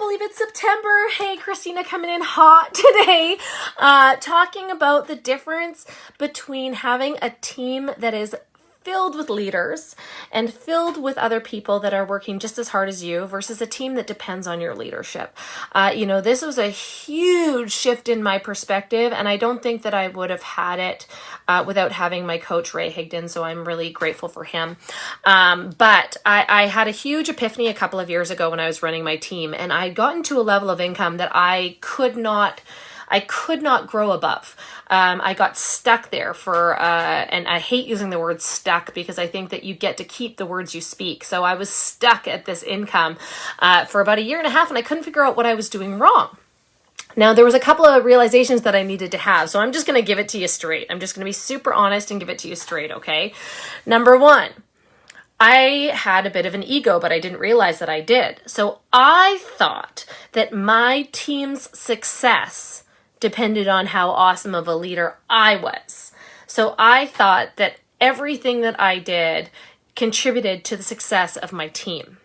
believe it's September. Hey, Christina coming in hot today, talking about the difference between having a team that is filled with leaders and filled with other people that are working just as hard as you versus a team that depends on your leadership. This was a huge shift in my perspective, and I don't think that I would have had it without having my coach, Ray Higdon, so I'm really grateful for him. But I had a huge epiphany a couple of years ago when I was running my team, and I got into a level of income that I could not grow above. I got stuck there and I hate using the word stuck because I think that you get to keep the words you speak. So I was stuck at this income for about a year and a half, and I couldn't figure out what I was doing wrong. Now, there was a couple of realizations that I needed to have, so I'm just going to give it to you straight. I'm just going to be super honest and give it to you straight, okay? Number one, I had a bit of an ego, but I didn't realize that I did. So I thought that my team's success depended on how awesome of a leader I was. So I thought that everything that I did contributed to the success of my team.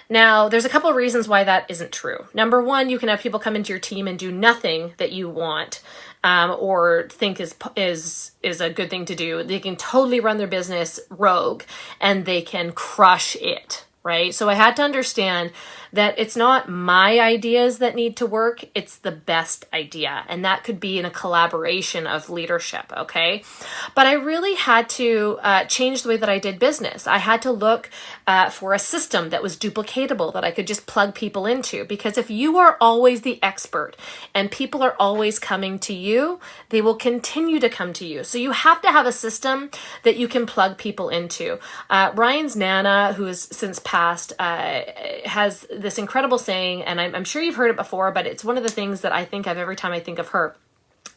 Now, there's a couple of reasons why that isn't true. Number one, you can have people come into your team and do nothing that you want or think is a good thing to do. They can totally run their business rogue and they can crush it. Right? So I had to understand that it's not my ideas that need to work, it's the best idea. And that could be in a collaboration of leadership, okay? But I really had to change the way that I did business. I had to look for a system that was duplicatable, that I could just plug people into. Because if you are always the expert and people are always coming to you, they will continue to come to you. So you have to have a system that you can plug people into. Ryan's Nana, who has since passed, has this incredible saying, and I'm sure you've heard it before, but it's one of the things that I think of every time I think of her.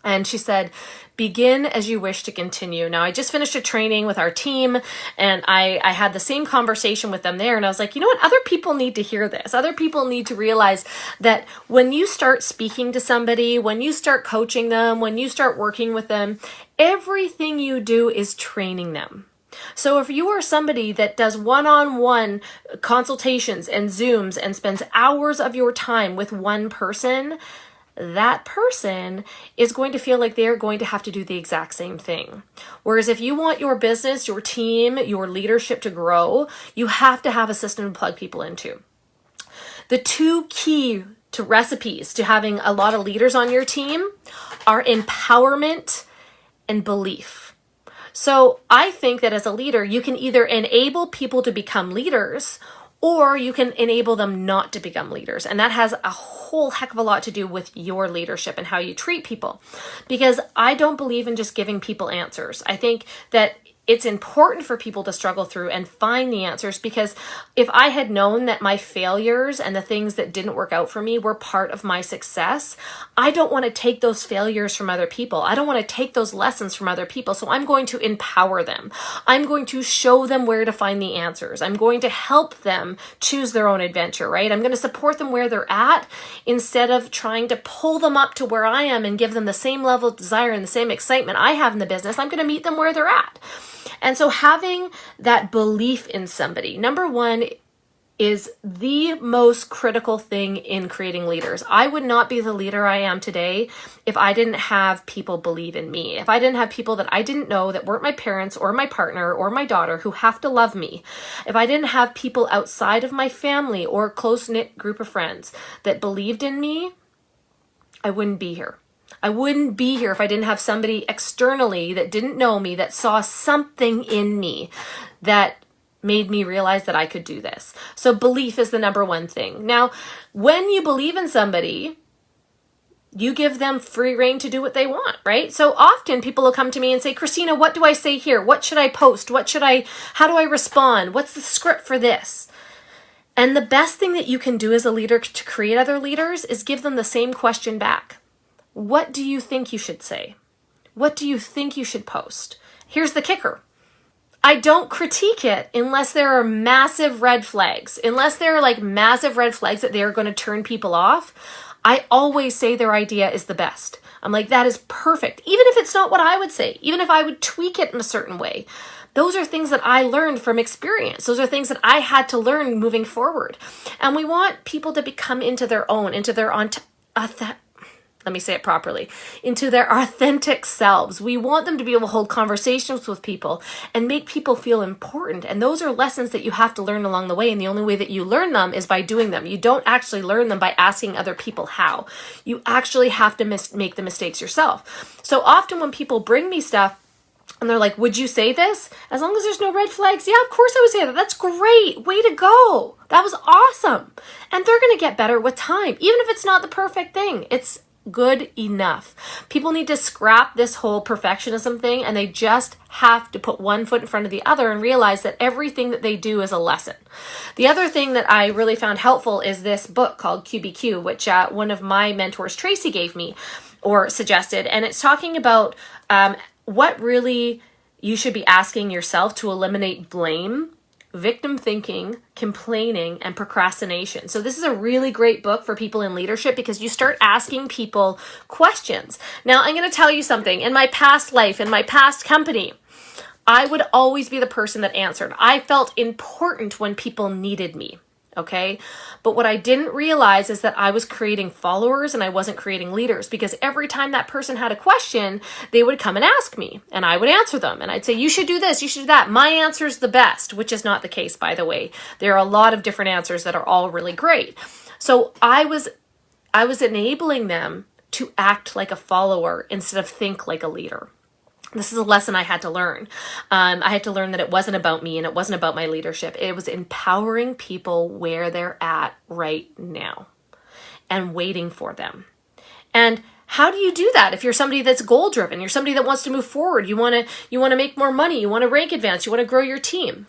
And she said, begin as you wish to continue. Now, I just finished a training with our team, and I had the same conversation with them there. And I was like, you know what? Other people need to hear this. Other people need to realize that when you start speaking to somebody, when you start coaching them, when you start working with them, everything you do is training them. So if you are somebody that does one-on-one consultations and Zooms and spends hours of your time with one person, that person is going to feel like they're going to have to do the exact same thing. Whereas if you want your business, your team, your leadership to grow, you have to have a system to plug people into. The two key to recipes to having a lot of leaders on your team are empowerment and belief. So I think that as a leader, you can either enable people to become leaders or you can enable them not to become leaders. And that has a whole heck of a lot to do with your leadership and how you treat people. Because I don't believe in just giving people answers. I think that it's important for people to struggle through and find the answers, because if I had known that my failures and the things that didn't work out for me were part of my success, I don't want to take those failures from other people. I don't want to take those lessons from other people. So I'm going to empower them. I'm going to show them where to find the answers. I'm going to help them choose their own adventure, right? I'm going to support them where they're at instead of trying to pull them up to where I am and give them the same level of desire and the same excitement I have in the business. I'm going to meet them where they're at. And so having that belief in somebody, number one, is the most critical thing in creating leaders. I would not be the leader I am today if I didn't have people believe in me. If I didn't have people that I didn't know, that weren't my parents or my partner or my daughter, who have to love me. If I didn't have people outside of my family or close-knit group of friends that believed in me, I wouldn't be here. I wouldn't be here if I didn't have somebody externally that didn't know me, that saw something in me that made me realize that I could do this. So belief is the number one thing. Now, when you believe in somebody, you give them free rein to do what they want, right? So often people will come to me and say, Christina, what do I say here? What should I post? How do I respond? What's the script for this? And the best thing that you can do as a leader to create other leaders is give them the same question back. What do you think you should say? What do you think you should post? Here's the kicker. I don't critique it unless there are massive red flags. Unless there are like massive red flags that they're going to turn people off, I always say their idea is the best. I'm like, that is perfect. Even if it's not what I would say, even if I would tweak it in a certain way. Those are things that I learned from experience. Those are things that I had to learn moving forward. And we want people to become into their own, into their let me say it properly, into their authentic selves. We want them to be able to hold conversations with people and make people feel important. And those are lessons that you have to learn along the way. And the only way that you learn them is by doing them. You don't actually learn them by asking other people how. You actually have to make the mistakes yourself. So often when people bring me stuff, and they're like, would you say this? As long as there's no red flags, yeah, of course I would say that. That's great. Way to go. That was awesome. And they're going to get better with time. Even if it's not the perfect thing, it's good enough. People need to scrap this whole perfectionism thing, and they just have to put one foot in front of the other and realize that everything that they do is a lesson. The other thing that I really found helpful is this book called QBQ, which one of my mentors, Tracy, gave me or suggested. And it's talking about what really you should be asking yourself to eliminate blame, victim thinking, complaining, and procrastination. So this is a really great book for people in leadership because you start asking people questions. Now, I'm going to tell you something. In my past life, in my past company, I would always be the person that answered. I felt important when people needed me. Okay. But what I didn't realize is that I was creating followers and I wasn't creating leaders, because every time that person had a question, they would come and ask me and I would answer them. And I'd say, you should do this, you should do that. My answer is the best, which is not the case, by the way. There are a lot of different answers that are all really great. So I was enabling them to act like a follower instead of think like a leader. This is a lesson I had to learn. I had to learn that it wasn't about me and it wasn't about my leadership. It was empowering people where they're at right now and waiting for them. And how do you do that? If you're somebody that's goal driven, you're somebody that wants to move forward, you want to make more money, you want to rank advance, you want to grow your team,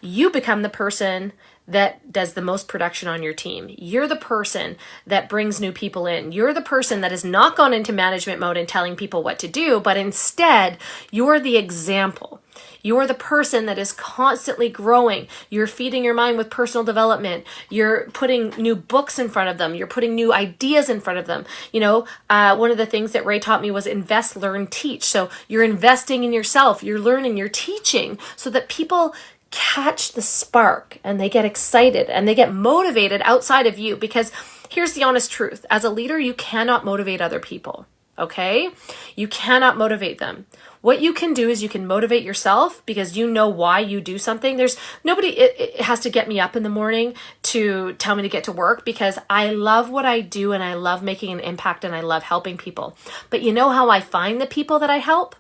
you become the person that does the most production on your team. You're the person that brings new people in. You're the person that has not gone into management mode and telling people what to do, but instead you're the example. You're the person that is constantly growing. You're feeding your mind with personal development. You're putting new books in front of them. You're putting new ideas in front of them. One of the things that Ray taught me was invest, learn, teach. So you're investing in yourself. You're learning, you're teaching so that people catch the spark and they get excited and they get motivated outside of you. Because here's the honest truth. As a leader, you cannot motivate other people. Okay? You cannot motivate them. What you can do is you can motivate yourself because you know why you do something. There's nobody, it has to get me up in the morning to tell me to get to work, because I love what I do and I love making an impact and I love helping people. But you know how I find the people that I help?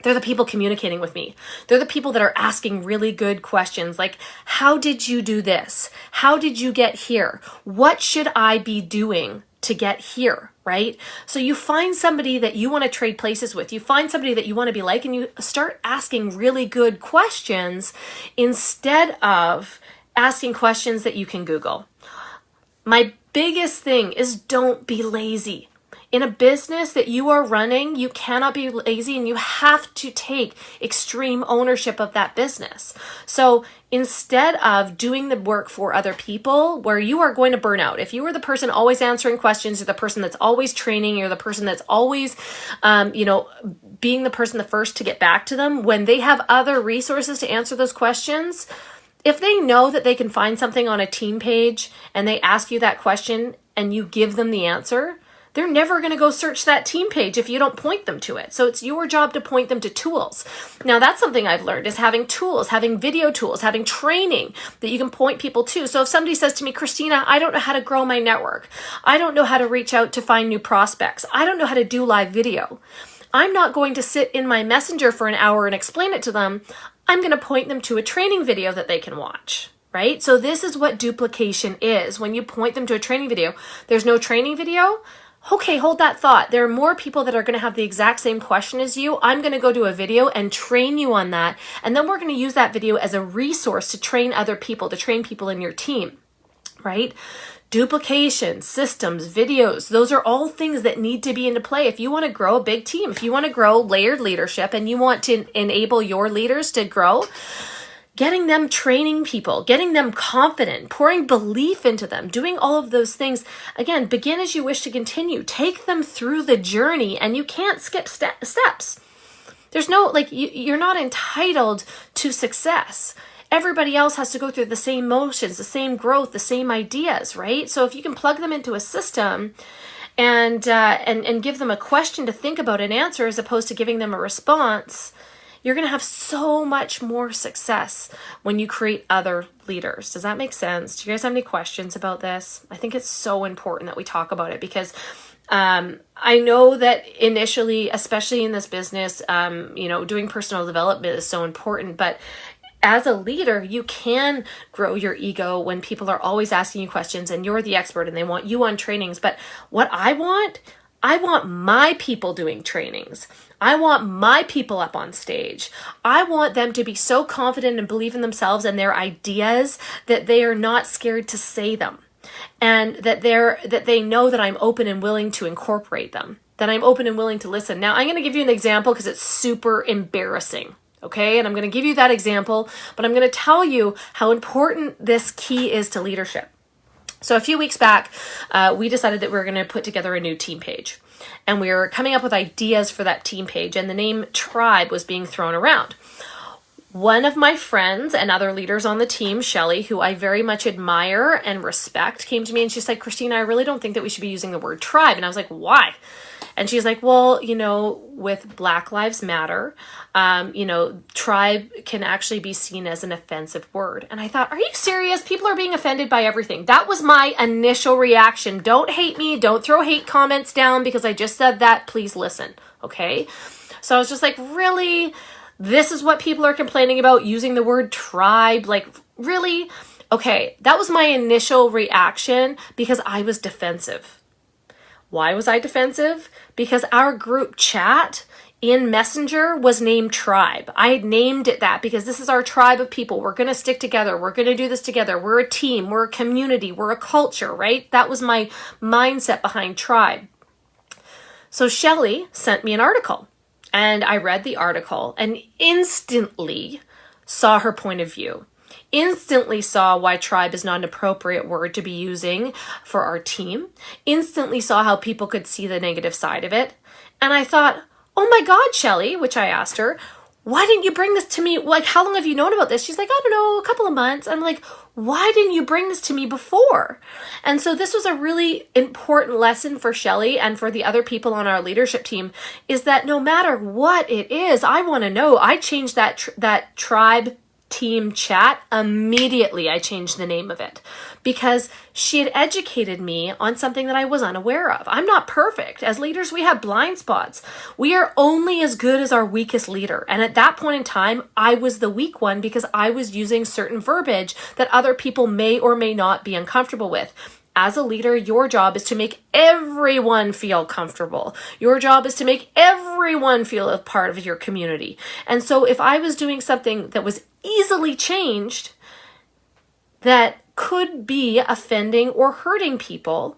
They're the people communicating with me. They're the people that are asking really good questions like, how did you do this? How did you get here? What should I be doing to get here, right? So you find somebody that you want to trade places with. You find somebody that you want to be like, and you start asking really good questions instead of asking questions that you can Google. My biggest thing is don't be lazy. In a business that you are running, you cannot be lazy and you have to take extreme ownership of that business. So instead of doing the work for other people where you are going to burn out, if you are the person always answering questions, you're the person that's always training, you're the person that's always, being the person the first to get back to them, when they have other resources to answer those questions, if they know that they can find something on a team page and they ask you that question and you give them the answer, they're never going to go search that team page if you don't point them to it. So it's your job to point them to tools. Now, that's something I've learned, is having tools, having video tools, having training that you can point people to. So if somebody says to me, Christina, I don't know how to grow my network. I don't know how to reach out to find new prospects. I don't know how to do live video. I'm not going to sit in my messenger for an hour and explain it to them. I'm going to point them to a training video that they can watch. Right? So this is what duplication is. When you point them to a training video, there's no training video. Okay, hold that thought. There are more people that are going to have the exact same question as you. I'm going to go do a video and train you on that. And then we're going to use that video as a resource to train other people, to train people in your team, right? Duplication, systems, videos, those are all things that need to be into play. If you want to grow a big team, if you want to grow layered leadership and you want to enable your leaders to grow, getting them training people, getting them confident, pouring belief into them, doing all of those things. Again, begin as you wish to continue. Take them through the journey, and you can't skip steps. There's no, like, you're not entitled to success. Everybody else has to go through the same motions, the same growth, the same ideas, right? So if you can plug them into a system and give them a question to think about and answer as opposed to giving them a response, you're going to have so much more success when you create other leaders. Does that make sense? Do you guys have any questions about this? I think it's so important that we talk about it because I know that initially, especially in this business, doing personal development is so important, but as a leader, you can grow your ego when people are always asking you questions and you're the expert and they want you on trainings. But what I want my people doing trainings. I want my people up on stage. I want them to be so confident and believe in themselves and their ideas that they are not scared to say them. And that they know that I'm open and willing to incorporate them, that I'm open and willing to listen. Now, I'm going to give you an example because it's super embarrassing, okay? And I'm going to give you that example, but I'm going to tell you how important this key is to leadership. So a few weeks back, we decided that we were going to put together a new team page. And we were coming up with ideas for that team page, and the name Tribe was being thrown around. One of my friends and other leaders on the team, Shelly, who I very much admire and respect, came to me and she said, Christina, I really don't think that we should be using the word tribe. And I was like, why? And she's like, well, with Black Lives Matter, tribe can actually be seen as an offensive word. And I thought, are you serious? People are being offended by everything. That was my initial reaction. Don't hate me. Don't throw hate comments down because I just said that. Please listen. Okay. So I was just like, really? This is what people are complaining about, using the word tribe? Like, really? Okay, that was my initial reaction because I was defensive. Why was I defensive? Because our group chat in Messenger was named Tribe. I had named it that because this is our tribe of people. We're going to stick together. We're going to do this together. We're a team. We're a community. We're a culture, right? That was my mindset behind Tribe. So Shelly sent me an article. And I read the article and instantly saw her point of view. Instantly saw why tribe is not an appropriate word to be using for our team. Instantly saw how people could see the negative side of it. And I thought, oh my God, Shelly, which I asked her, why didn't you bring this to me? Like, how long have you known about this? She's like, I don't know, a couple of months. I'm like, why didn't you bring this to me before? And so this was a really important lesson for Shelly and for the other people on our leadership team, is that no matter what it is, I want to know. I changed that tribe team chat immediately. I changed the name of it because she had educated me on something that I was unaware of. I'm not perfect. As leaders, we have blind spots. We are only as good as our weakest leader. And at that point in time, I was the weak one because I was using certain verbiage that other people may or may not be uncomfortable with. As a leader, your job is to make everyone feel comfortable. Your job is to make everyone feel a part of your community. And so if I was doing something that was easily changed, that could be offending or hurting people,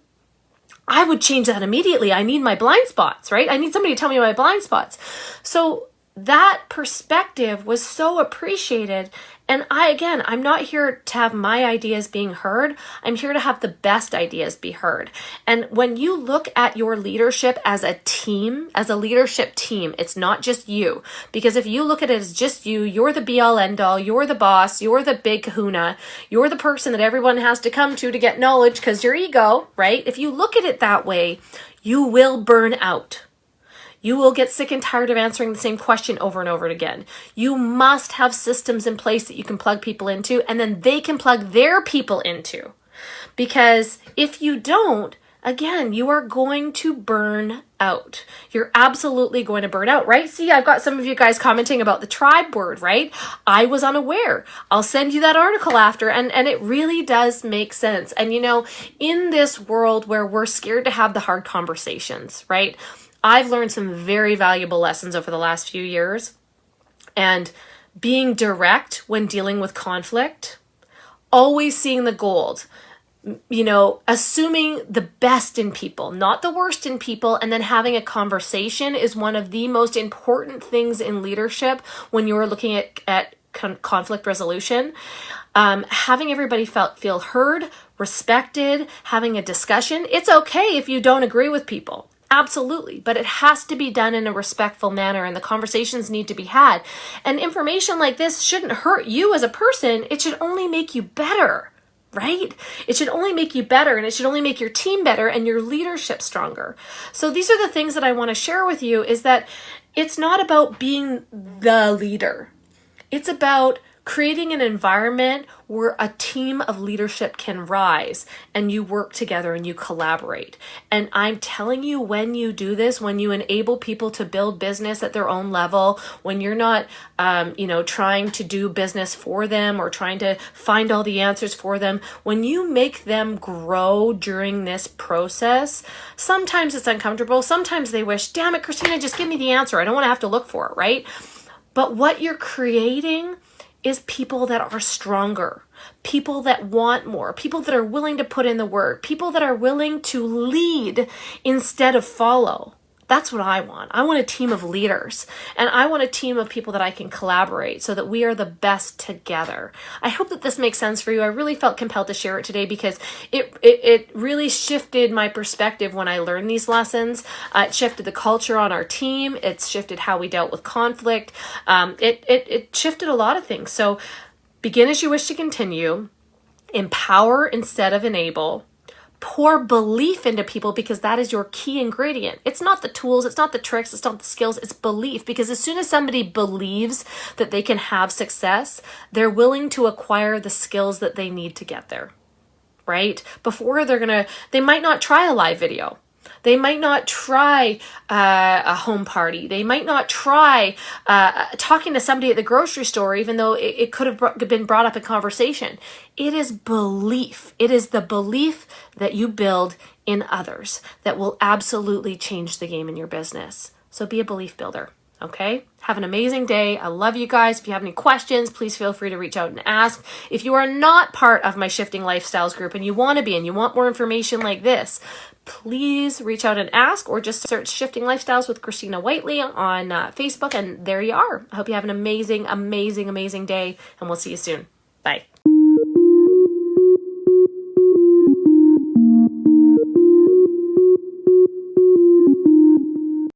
I would change that immediately. I need my blind spots, right? I need somebody to tell me my blind spots. So that perspective was so appreciated. And I'm not here to have my ideas being heard. I'm here to have the best ideas be heard. And when you look at your leadership as a team, as a leadership team, it's not just you. Because if you look at it as just you, you're the be all end all, you're the boss, you're the big kahuna, you're the person that everyone has to come to get knowledge because your ego, right? If you look at it that way, you will burn out. You will get sick and tired of answering the same question over and over again. You must have systems in place that you can plug people into, and then they can plug their people into. Because if you don't, again, you are going to burn out. You're absolutely going to burn out, right? See, I've got some of you guys commenting about the tribe word, right? I was unaware. I'll send you that article after, and it really does make sense. And in this world where we're scared to have the hard conversations, right? I've learned some very valuable lessons over the last few years, and being direct when dealing with conflict, always seeing the gold, assuming the best in people, not the worst in people, and then having a conversation is one of the most important things in leadership when you're looking at conflict resolution. Having everybody feel heard, respected, having a discussion. It's okay if you don't agree with people. Absolutely. But it has to be done in a respectful manner, and the conversations need to be had. And information like this shouldn't hurt you as a person. It should only make you better, right? It should only make you better, and it should only make your team better and your leadership stronger. So these are the things that I want to share with you, is that it's not about being the leader. It's about creating an environment where a team of leadership can rise and you work together and you collaborate. And I'm telling you, when you do this, when you enable people to build business at their own level, when you're not, trying to do business for them or trying to find all the answers for them, when you make them grow during this process, sometimes it's uncomfortable. Sometimes they wish, damn it, Christina, just give me the answer. I don't want to have to look for it, right? But what you're creating is people that are stronger, people that want more, people that are willing to put in the work, people that are willing to lead instead of follow. That's what I want. I want a team of leaders, and I want a team of people that I can collaborate so that we are the best together. I hope that this makes sense for you. I really felt compelled to share it today because it really shifted my perspective when I learned these lessons. It shifted the culture on our team. It's shifted how we dealt with conflict. It shifted a lot of things. So begin as you wish to continue. Empower instead of enable. Pour belief into people, because that is your key ingredient. It's not the tools, it's not the tricks, it's not the skills, it's belief. Because as soon as somebody believes that they can have success, they're willing to acquire the skills that they need to get there, right? Before they might not try a live video. They might not try a home party. They might not try talking to somebody at the grocery store, even though it could have been brought up in conversation. It is belief. It is the belief that you build in others that will absolutely change the game in your business. So be a belief builder. Okay? Have an amazing day. I love you guys. If you have any questions, please feel free to reach out and ask. If you are not part of my Shifting Lifestyles group and you want to be, and you want more information like this, please reach out and ask, or just search Shifting Lifestyles with Christina Whiteley on Facebook, and there you are. I hope you have an amazing, amazing, amazing day, and we'll see you soon. Bye.